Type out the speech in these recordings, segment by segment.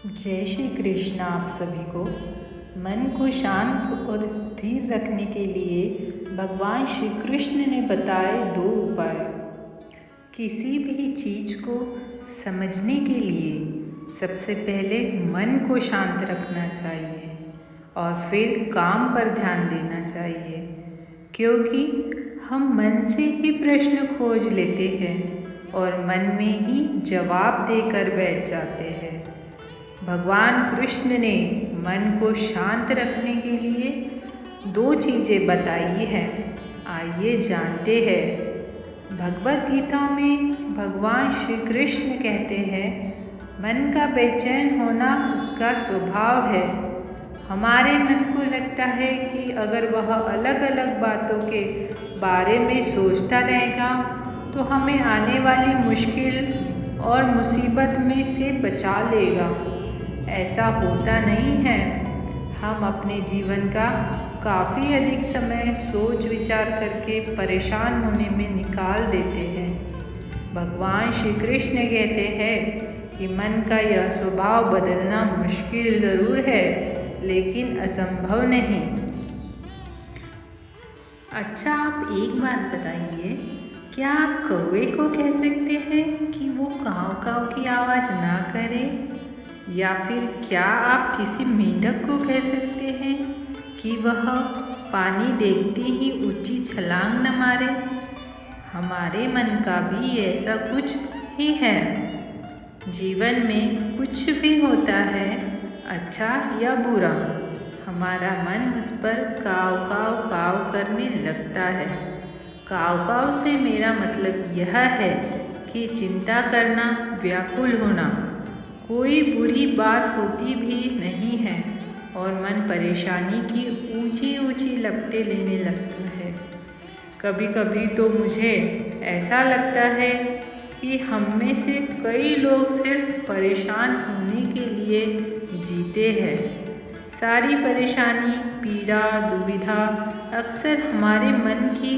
जय श्री कृष्ण। आप सभी को मन को शांत और स्थिर रखने के लिए भगवान श्री कृष्ण ने बताए 2 उपाय। किसी भी चीज़ को समझने के लिए सबसे पहले मन को शांत रखना चाहिए और फिर काम पर ध्यान देना चाहिए, क्योंकि हम मन से ही प्रश्न खोज लेते हैं और मन में ही जवाब देकर बैठ जाते हैं। भगवान कृष्ण ने मन को शांत रखने के लिए 2 चीज़ें बताई हैं। आइए जानते हैं। भगवत गीता में भगवान श्री कृष्ण कहते हैं, मन का बेचैन होना उसका स्वभाव है। हमारे मन को लगता है कि अगर वह अलग अलग बातों के बारे में सोचता रहेगा तो हमें आने वाली मुश्किल और मुसीबत में से बचा लेगा। ऐसा होता नहीं है। हम अपने जीवन का काफ़ी अधिक समय सोच विचार करके परेशान होने में निकाल देते हैं। भगवान श्री कृष्ण कहते हैं कि मन का यह स्वभाव बदलना मुश्किल ज़रूर है, लेकिन असंभव नहीं। अच्छा, आप एक बात बताइए, क्या आप कौवे को कह सकते हैं कि वो काव काव की आवाज़ ना करे? या फिर क्या आप किसी मेंढक को कह सकते हैं कि वह पानी देखते ही ऊंची छलांग न मारे? हमारे मन का भी ऐसा कुछ ही है। जीवन में कुछ भी होता है, अच्छा या बुरा, हमारा मन उस पर काव काव काव करने लगता है। काव काव से मेरा मतलब यह है कि चिंता करना, व्याकुल होना। कोई बुरी बात होती भी नहीं है और मन परेशानी की ऊंची ऊंची लपटें लेने लगता है। कभी कभी तो मुझे ऐसा लगता है कि हम में से कई लोग सिर्फ परेशान होने के लिए जीते हैं। सारी परेशानी, पीड़ा, दुविधा अक्सर हमारे मन की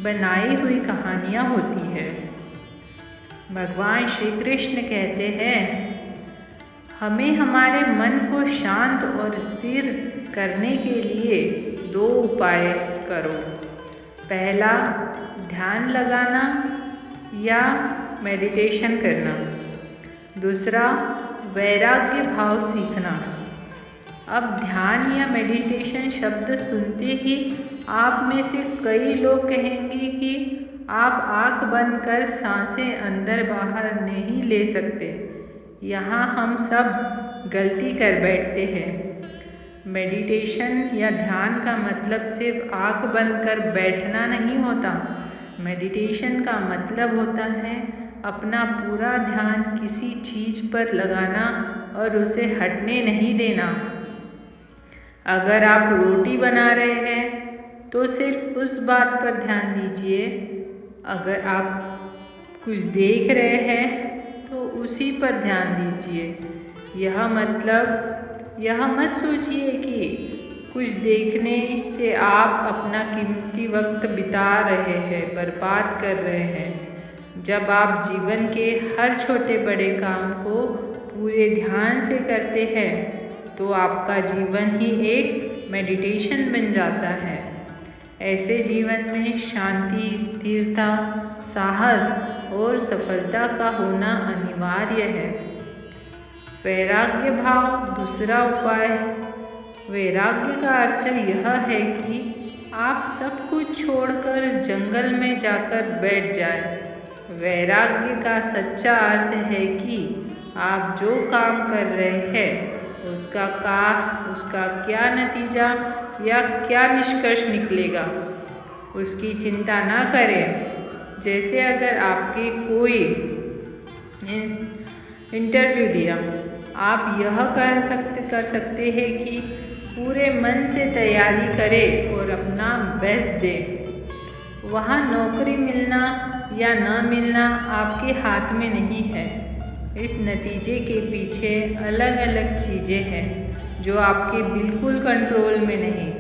बनाई हुई कहानियाँ होती है। भगवान श्री कृष्ण कहते हैं, हमें हमारे मन को शांत और स्थिर करने के लिए 2 उपाय करो। पहला, ध्यान लगाना या मेडिटेशन करना। दूसरा, वैराग्य भाव सीखना। अब ध्यान या मेडिटेशन शब्द सुनते ही आप में से कई लोग कहेंगे कि आप आँख बंद कर सांसें अंदर बाहर नहीं ले सकते। यहाँ हम सब गलती कर बैठते हैं। मेडिटेशन या ध्यान का मतलब सिर्फ आँख बंद कर बैठना नहीं होता। मेडिटेशन का मतलब होता है अपना पूरा ध्यान किसी चीज़ पर लगाना और उसे हटने नहीं देना। अगर आप रोटी बना रहे हैं तो सिर्फ उस बात पर ध्यान दीजिए। अगर आप कुछ देख रहे हैं तो उसी पर ध्यान दीजिए। यह मत सोचिए कि कुछ देखने से आप अपना कीमती वक्त बिता रहे हैं, बर्बाद कर रहे हैं। जब आप जीवन के हर छोटे बड़े काम को पूरे ध्यान से करते हैं तो आपका जीवन ही एक मेडिटेशन बन जाता है। ऐसे जीवन में शांति, स्थिरता, साहस और सफलता का होना अनिवार्य है। वैराग्य भाव दूसरा उपाय। वैराग्य का अर्थ यह है कि आप सब कुछ छोड़कर जंगल में जाकर बैठ जाएं। वैराग्य का सच्चा अर्थ है कि आप जो काम कर रहे हैं उसका क्या नतीजा या क्या निष्कर्ष निकलेगा, उसकी चिंता ना करें। जैसे अगर आपके कोई इंटरव्यू दिया, आप यह कर सकते हैं कि पूरे मन से तैयारी करें और अपना बेस्ट दें। वहाँ नौकरी मिलना या न मिलना आपके हाथ में नहीं है। इस नतीजे के पीछे अलग अलग चीज़ें हैं जो आपके बिल्कुल कंट्रोल में नहीं।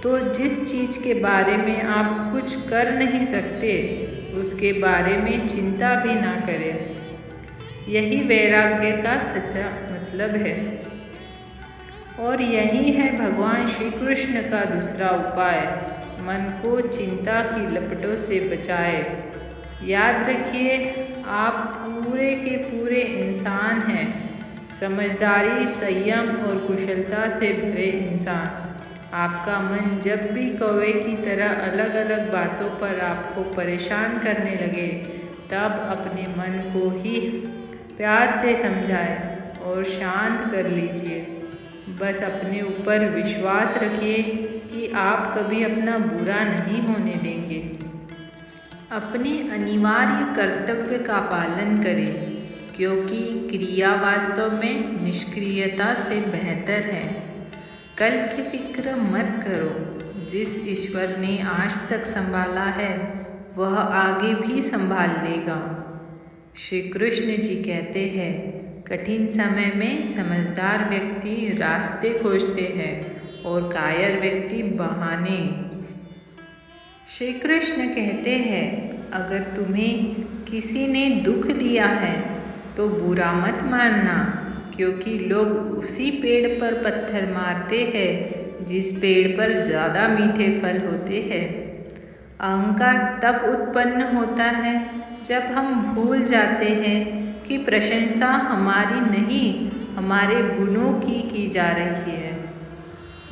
तो जिस चीज़ के बारे में आप कुछ कर नहीं सकते, उसके बारे में चिंता भी ना करें। यही वैराग्य का सच्चा मतलब है। और यही है भगवान श्री कृष्ण का दूसरा उपाय, मन को चिंता की लपटों से बचाए। याद रखिए, आप पूरे के पूरे इंसान हैं, समझदारी, संयम और कुशलता से भरे इंसान। आपका मन जब भी कौवे की तरह अलग अलग बातों पर आपको परेशान करने लगे, तब अपने मन को ही प्यार से समझाएं और शांत कर लीजिए। बस अपने ऊपर विश्वास रखिए कि आप कभी अपना बुरा नहीं होने देंगे। अपने अनिवार्य कर्तव्य का पालन करें, क्योंकि क्रिया वास्तव में निष्क्रियता से बेहतर है। कल की फिक्र मत करो, जिस ईश्वर ने आज तक संभाला है वह आगे भी संभाल लेगा। श्री कृष्ण जी कहते हैं, कठिन समय में समझदार व्यक्ति रास्ते खोजते हैं और कायर व्यक्ति बहाने। श्री कृष्ण कहते हैं, अगर तुम्हें किसी ने दुख दिया है तो बुरा मत मानना, क्योंकि लोग उसी पेड़ पर पत्थर मारते हैं जिस पेड़ पर ज़्यादा मीठे फल होते हैं। अहंकार तब उत्पन्न होता है जब हम भूल जाते हैं कि प्रशंसा हमारी नहीं, हमारे गुणों की जा रही है।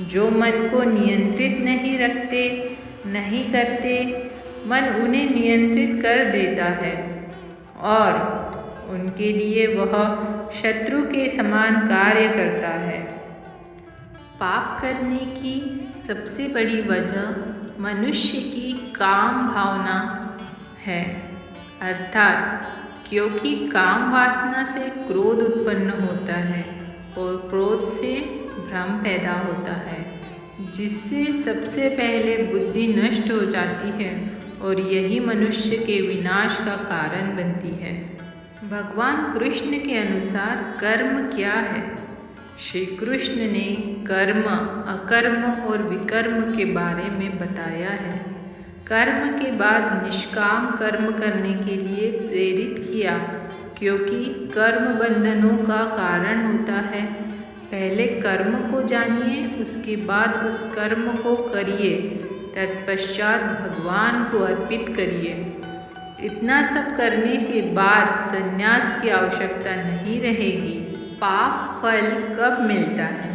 जो मन को नियंत्रित नहीं करते, मन उन्हें नियंत्रित कर देता है और उनके लिए वह शत्रु के समान कार्य करता है। पाप करने की सबसे बड़ी वजह मनुष्य की काम भावना है, अर्थात क्योंकि काम वासना से क्रोध उत्पन्न होता है और क्रोध से भ्रम पैदा होता है, जिससे सबसे पहले बुद्धि नष्ट हो जाती है और यही मनुष्य के विनाश का कारण बनती है। भगवान कृष्ण के अनुसार कर्म क्या है? श्री कृष्ण ने कर्म, अकर्म और विकर्म के बारे में बताया है। कर्म के बाद निष्काम कर्म करने के लिए प्रेरित किया, क्योंकि कर्म बंधनों का कारण होता है। पहले कर्म को जानिए, उसके बाद उस कर्म को करिए, तत्पश्चात भगवान को अर्पित करिए। इतना सब करने के बाद संन्यास की आवश्यकता नहीं रहेगी। पाप फल कब मिलता है?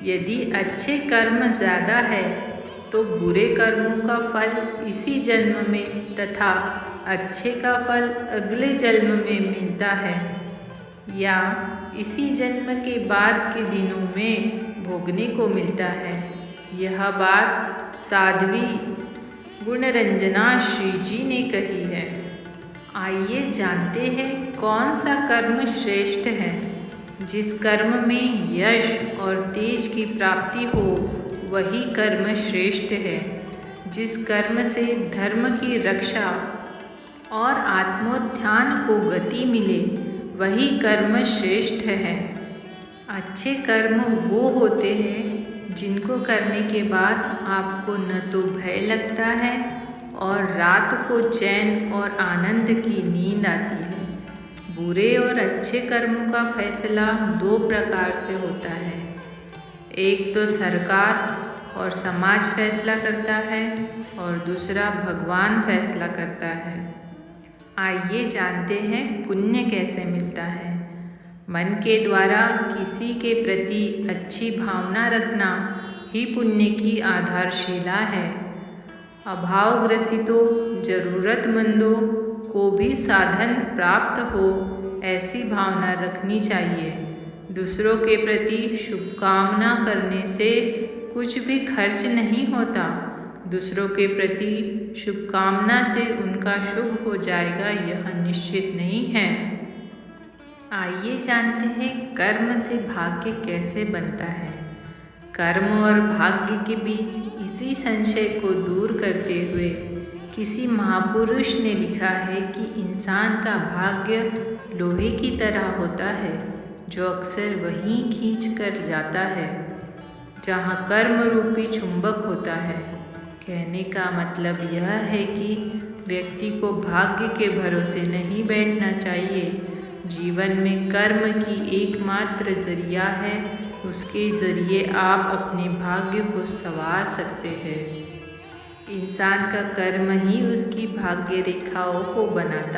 यदि अच्छे कर्म ज़्यादा है तो बुरे कर्मों का फल इसी जन्म में तथा अच्छे का फल अगले जन्म में मिलता है, या इसी जन्म के बाद के दिनों में भोगने को मिलता है। यह बात साध्वी गुणरंजना श्री जी ने कही है। आइए जानते हैं कौन सा कर्म श्रेष्ठ है। जिस कर्म में यश और तेज की प्राप्ति हो वही कर्म श्रेष्ठ है। जिस कर्म से धर्म की रक्षा और आत्मोत्थान को गति मिले वही कर्म श्रेष्ठ है। अच्छे कर्म वो होते हैं जिनको करने के बाद आपको न तो भय लगता है और रात को चैन और आनंद की नींद आती है। बुरे और अच्छे कर्मों का फैसला दो प्रकार से होता है। एक तो सरकार और समाज फैसला करता है और दूसरा भगवान फैसला करता है। आइए जानते हैं पुण्य कैसे मिलता है। मन के द्वारा किसी के प्रति अच्छी भावना रखना ही पुण्य की आधारशिला है। अभावग्रसितों, जरूरतमंदों को भी साधन प्राप्त हो ऐसी भावना रखनी चाहिए। दूसरों के प्रति शुभकामना करने से कुछ भी खर्च नहीं होता। दूसरों के प्रति शुभकामना से उनका शुभ हो जाएगा यह निश्चित नहीं है। आइए जानते हैं कर्म से भाग्य कैसे बनता है। कर्म और भाग्य के बीच इसी संशय को दूर करते हुए किसी महापुरुष ने लिखा है कि इंसान का भाग्य लोहे की तरह होता है, जो अक्सर वहीं खींच कर जाता है जहाँ कर्म रूपी चुंबक होता है। कहने का मतलब यह है कि व्यक्ति को भाग्य के भरोसे नहीं बैठना चाहिए, जीवन में कर्म की एकमात्र जरिया है, उसके जरिए आप अपने भाग्य को संवार सकते हैं। इंसान का कर्म ही उसकी भाग्य रेखाओं को बनाता